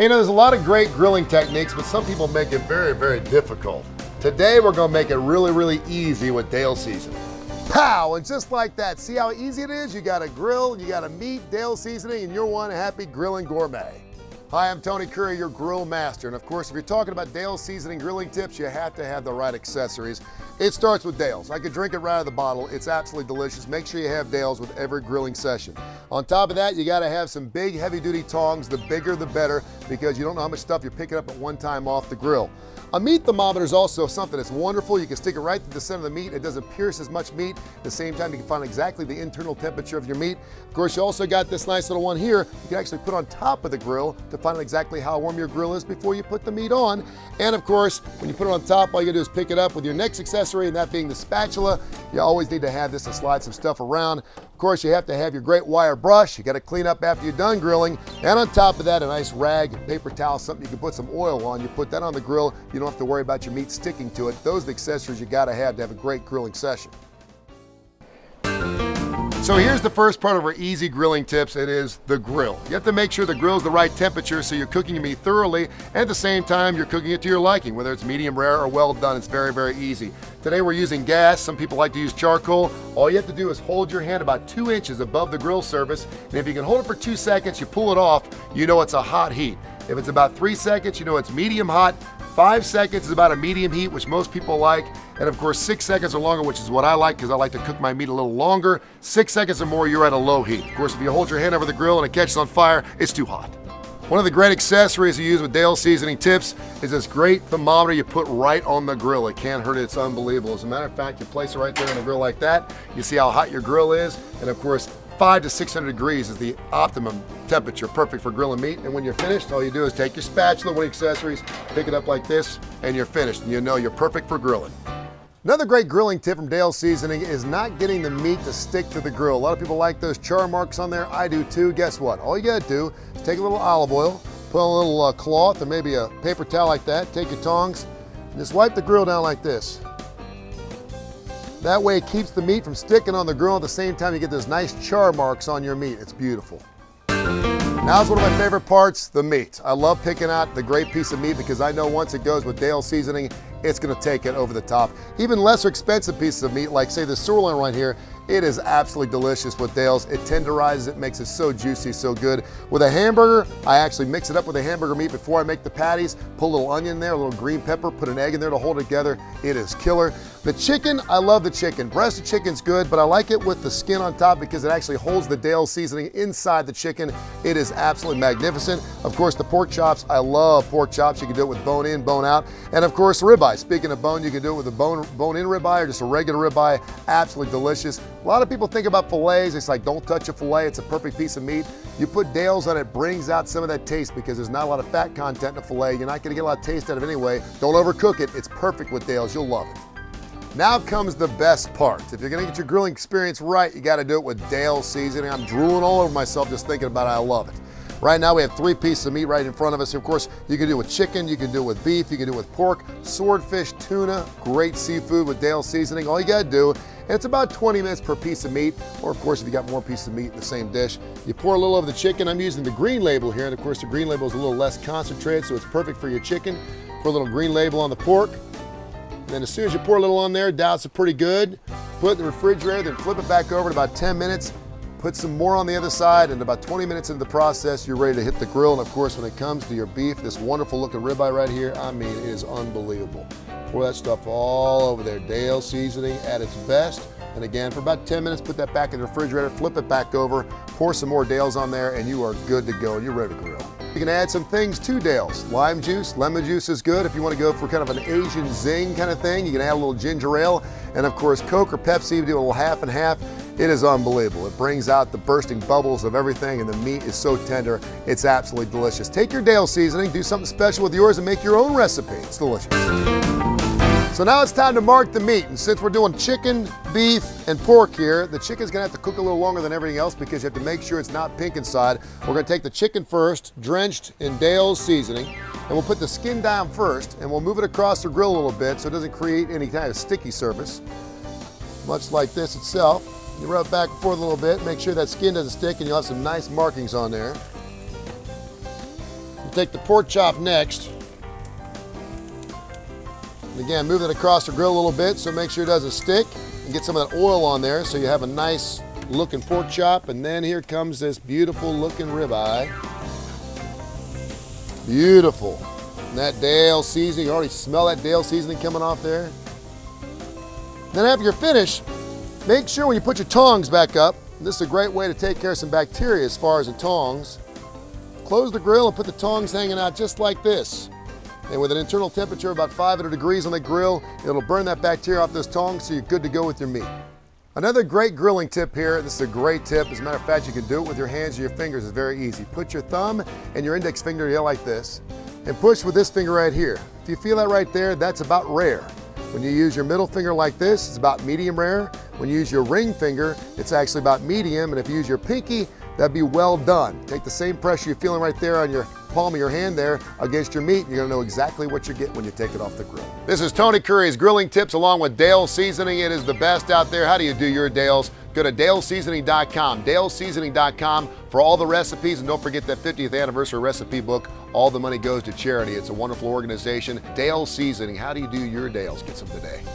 Hey, you know, there's a lot of great grilling techniques, but some people make it very, very difficult. Today, we're gonna make it really, really easy with Dale seasoning. Pow! And just like that, see how easy it is? You got a grill, you got a meat, Dale seasoning, and you're one happy grilling gourmet. Hi, I'm Tony Kurre, your grill master. And of course, if you're talking about Dale seasoning grilling tips, you have to have the right accessories. It starts with Dale's. I could drink it right out of the bottle. It's absolutely delicious. Make sure you have Dale's with every grilling session. On top of that, you gotta have some big, heavy-duty tongs. The bigger, the better, because you don't know how much stuff you're picking up at one time off the grill. A meat thermometer is also something that's wonderful. You can stick it right to the center of the meat. It doesn't pierce as much meat. At the same time, you can find exactly the internal temperature of your meat. Of course, you also got this nice little one here. You can actually put on top of the grill to find out exactly how warm your grill is before you put the meat on. And of course, when you put it on top, all you gotta do is pick it up with your next accessory, and that being the spatula. You always need to have this to slide some stuff around. Of course, you have to have your great wire brush. You gotta clean up after you're done grilling. And on top of that, a nice rag, paper towel, something you can put some oil on. You put that on the grill. You don't have to worry about your meat sticking to it. Those are the accessories you gotta have to have a great grilling session. So here's the first part of our easy grilling tips. It is the grill. You have to make sure the grill's the right temperature so you're cooking your meat thoroughly, and at the same time you're cooking it to your liking, whether it's medium rare or well done. It's very, very easy. Today we're using gas. Some people like to use charcoal. All you have to do is hold your hand about 2 inches above the grill surface, and if you can hold it for 2 seconds, you pull it off, you know it's a hot heat. If it's about 3 seconds, you know it's medium hot. 5 seconds is about a medium heat, which most people like. And of course, 6 seconds or longer, which is what I like because I like to cook my meat a little longer. 6 seconds or more, you're at a low heat. Of course, if you hold your hand over the grill and it catches on fire, it's too hot. One of the great accessories you use with Dale seasoning tips is this great thermometer you put right on the grill. It can't hurt it, it's unbelievable. As a matter of fact, you place it right there on the grill like that. You see how hot your grill is. And of course, 500 to 600 degrees is the optimum temperature, perfect for grilling meat. And when you're finished, all you do is take your spatula, one of the accessories, pick it up like this, and you're finished. And you know you're perfect for grilling. Another great grilling tip from Dale seasoning is not getting the meat to stick to the grill. A lot of people like those char marks on there. I do too. Guess what? All you gotta do is take a little olive oil, put on a little cloth or maybe a paper towel like that, take your tongs, and just wipe the grill down like this. That way it keeps the meat from sticking on the grill. At the same time, you get those nice char marks on your meat. It's beautiful. Now's one of my favorite parts, the meat. I love picking out the great piece of meat because I know once it goes with Dale seasoning, it's gonna take it over the top. Even lesser expensive pieces of meat, like say the sirloin right here, it is absolutely delicious with Dale's. It tenderizes it, makes it so juicy, so good. With a hamburger, I actually mix it up with the hamburger meat before I make the patties, put a little onion in there, a little green pepper, put an egg in there to hold it together. It is killer. The chicken, I love the chicken. Breast of chicken's good, but I like it with the skin on top because it actually holds the Dale seasoning inside the chicken. It is absolutely magnificent. Of course, the pork chops, I love pork chops. You can do it with bone in, bone out. And of course, ribeye. Speaking of bone, you can do it with a bone-in ribeye or just a regular ribeye. Absolutely delicious. A lot of people think about fillets. It's like, don't touch a fillet. It's a perfect piece of meat. You put Dale's on it, brings out some of that taste because there's not a lot of fat content in a filet. You're not gonna get a lot of taste out of it anyway. Don't overcook it. It's perfect with Dale's. You'll love it. Now comes the best part. If you're gonna get your grilling experience right, you gotta do it with Dale seasoning. I'm drooling all over myself just thinking about it. I love it. Right now we have 3 pieces of meat right in front of us. Of course, you can do it with chicken, you can do it with beef, you can do it with pork, swordfish, tuna, great seafood with Dale seasoning. All you gotta do, and it's about 20 minutes per piece of meat, or of course if you got more pieces of meat in the same dish, you pour a little over the chicken. I'm using the green label here, and of course the green label is a little less concentrated, so it's perfect for your chicken. Pour a little green label on the pork. And then as soon as you pour a little on there, douse it pretty good. Put it in the refrigerator, then flip it back over in about 10 minutes. Put some more on the other side, and about 20 minutes into the process, you're ready to hit the grill. And of course, when it comes to your beef, this wonderful looking ribeye right here, I mean, it is unbelievable. Pour that stuff all over there. Dale seasoning at its best. And again, for about 10 minutes, put that back in the refrigerator, flip it back over, pour some more Dale's on there, and you are good to go. You're ready to grill. You can add some things to Dale's. Lime juice, lemon juice is good. If you want to go for kind of an Asian zing kind of thing, you can add a little ginger ale. And of course, Coke or Pepsi, you do a little half and half. It is unbelievable. It brings out the bursting bubbles of everything, and the meat is so tender. It's absolutely delicious. Take your Dale seasoning, do something special with yours, and make your own recipe. It's delicious. So now it's time to mark the meat. And since we're doing chicken, beef, and pork here, the chicken's gonna have to cook a little longer than everything else because you have to make sure it's not pink inside. We're gonna take the chicken first, drenched in Dale's seasoning, and we'll put the skin down first, and we'll move it across the grill a little bit so it doesn't create any kind of sticky surface. Much like this itself. You rub it back and forth a little bit, make sure that skin doesn't stick, and you'll have some nice markings on there. We'll take the pork chop next. And again, move it across the grill a little bit so make sure it doesn't stick, and get some of that oil on there so you have a nice looking pork chop. And then here comes this beautiful looking ribeye. Beautiful. And that Dale seasoning, you already smell that Dale seasoning coming off there. Then after you're finished, make sure when you put your tongs back up, and this is a great way to take care of some bacteria as far as the tongs, close the grill and put the tongs hanging out just like this. And with an internal temperature of about 500 degrees on the grill, it'll burn that bacteria off those tongs so you're good to go with your meat. Another great grilling tip here, this is a great tip. As a matter of fact, you can do it with your hands or your fingers. It's very easy. Put your thumb and your index finger together like this and push with this finger right here. If you feel that right there, that's about rare. When you use your middle finger like this, it's about medium rare. When you use your ring finger, it's actually about medium. And if you use your pinky, that'd be well done. Take the same pressure you're feeling right there on your palm of your hand there against your meat. You're gonna know exactly what you're getting when you take it off the grill. This is Tony Kurre's grilling tips along with Dale Seasoning. It is the best out there. How do you do your Dales? Go to daleseasoning.com, daleseasoning.com for all the recipes, and don't forget that 50th anniversary recipe book. All the money goes to charity. It's a wonderful organization. Dale Seasoning. How do you do your Dales? Get some today.